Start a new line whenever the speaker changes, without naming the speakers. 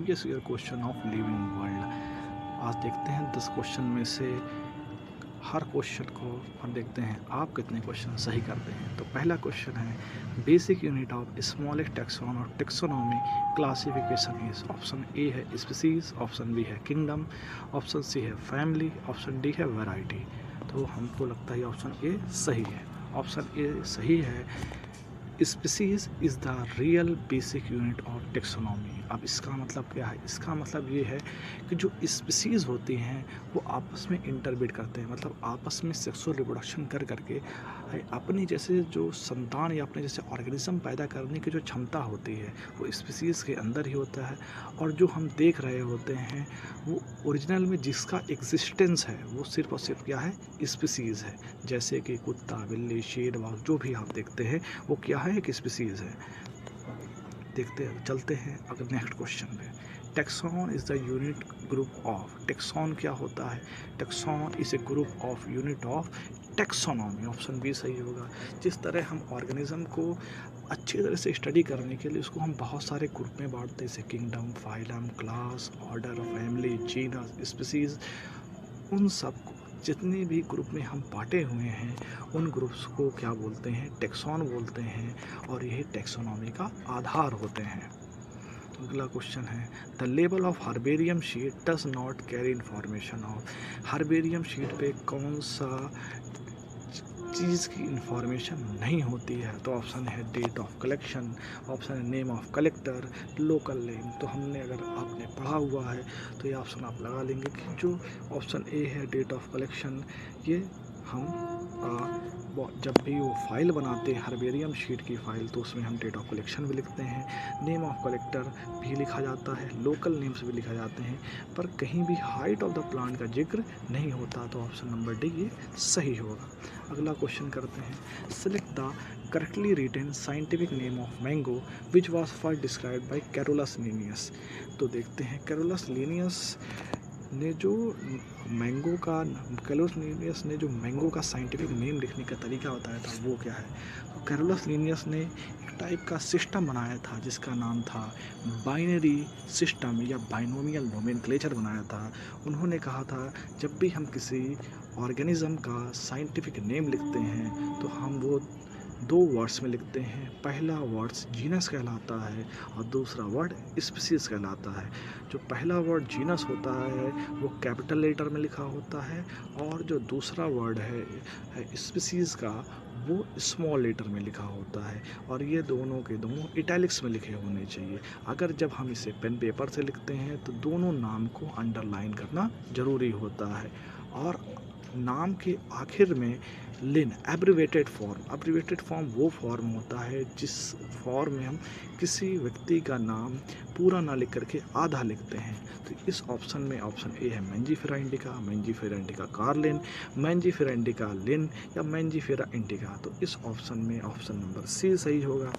Previous year question of living world. आज देखते हैं 10 क्वेश्चन में से हर क्वेश्चन को हम देखते हैं आप कितने क्वेश्चन सही करते हैं। तो पहला क्वेश्चन है basic unit of smallest taxon और taxonomy classification is. Option A है स्पीसीज, ऑप्शन बी है किंगडम, ऑप्शन सी है फैमिली, ऑप्शन डी है वैरायटी। तो हमको लगता है ऑप्शन ए सही है। ऑप्शन ए सही है। Species is the real basic unit of taxonomy. अब इसका मतलब क्या है? इसका मतलब ये है कि जो स्पीसीज़ होती हैं वो आपस में इंटरब्रीड करते हैं, मतलब आपस में सेक्सुअल रिप्रोडक्शन कर करके अपनी जैसे जो संतान या अपने जैसे ऑर्गेनिज्म पैदा करने की जो क्षमता होती है वो स्पीसीज़ के अंदर ही होता है। और जो हम देख रहे होते हैं वो ओरिजिनल में जिसका एग्जिस्टेंस है वो सिर्फ और सिर्फ क्या है? स्पीसीज़ है। जैसे कि कुत्ता, बिल्ली, शेर, बाघ जो भी आप देखते हैं वो क्या है? एक स्पीसीज है। देखते हैं, चलते हैं अगर नेक्स्ट क्वेश्चन पे। Taxon is the unit group of. Taxon क्या होता है? Taxon is a group of unit of taxonomy. Option B सही होगा। जिस तरह हम ऑर्गेनिज्म को अच्छी तरह से स्टडी करने के लिए उसको हम बहुत सारे ग्रुप में बांटते हैं, जैसे kingdom, phylum, class, order, family, genus, species, उन सब को जितने भी ग्रुप में हम बांटे हुए हैं उन ग्रुप्स को क्या बोलते हैं? टेक्सॉन बोलते हैं। और यही टेक्सोनॉमी का आधार होते हैं। अगला क्वेश्चन है the label of herbarium sheet does not carry information of. Herbarium sheet पे कौन सा चीज़ की इंफॉर्मेशन नहीं होती है? तो ऑप्शन है डेट ऑफ कलेक्शन, ऑप्शन है name of collector, local name. तो हमने अगर आपने पढ़ा हुआ है तो ये ऑप्शन आप लगा लेंगे कि जो ऑप्शन ए है डेट ऑफ कलेक्शन, ये हम जब भी वो फाइल बनाते हैं हर्बेरियम शीट की फ़ाइल तो उसमें हम डेट ऑफ कलेक्शन भी लिखते हैं, नेम ऑफ कलेक्टर भी लिखा जाता है, लोकल नेम्स भी लिखा जाते हैं, पर कहीं भी हाइट ऑफ द प्लांट का जिक्र नहीं होता। तो ऑप्शन नंबर डी ये सही होगा। अगला क्वेश्चन करते हैं select the correctly written scientific name of mango which was first described by Carolus Linnaeus. तो देखते हैं कैरोलस लीनियस ने जो मैंगो का कैरोलस लीनियस ने जो मैंगो का साइंटिफिक नेम लिखने का तरीका बताया था वो क्या है? तो कैरोलस लीनियस ने एक टाइप का सिस्टम बनाया था जिसका नाम था बाइनरी सिस्टम या बाइनोमियल नोमेनक्लेचर बनाया था। उन्होंने कहा था जब भी हम किसी ऑर्गेनिज्म का साइंटिफिक नेम लिखते हैं तो हम वो दो वर्ड्स में लिखते हैं। पहला वर्ड्स जीनस कहलाता है और दूसरा वर्ड स्पीसीज कहलाता है। जो पहला वर्ड जीनस होता है वो कैपिटल लेटर में लिखा होता है और जो दूसरा वर्ड है स्पीसीज का वो स्मॉल लेटर में लिखा होता है। और ये दोनों के दोनों इटैलिक्स में लिखे होने चाहिए। अगर जब हम इसे पेन पेपर से लिखते हैं तो दोनों नाम को अंडरलाइन करना ज़रूरी होता है। और नाम के आखिर में लिन एब्रिवेटेड फॉर्म वो फॉर्म होता है जिस फॉर्म में हम किसी व्यक्ति का नाम पूरा ना लिख करके आधा लिखते हैं। तो इस ऑप्शन में ऑप्शन ए है Mangifera indica, Mangifera indica Carlin, Mangifera indica लिन या मैंजीफेरा इंडिका। तो इस ऑप्शन में ऑप्शन नंबर सी सही होगा।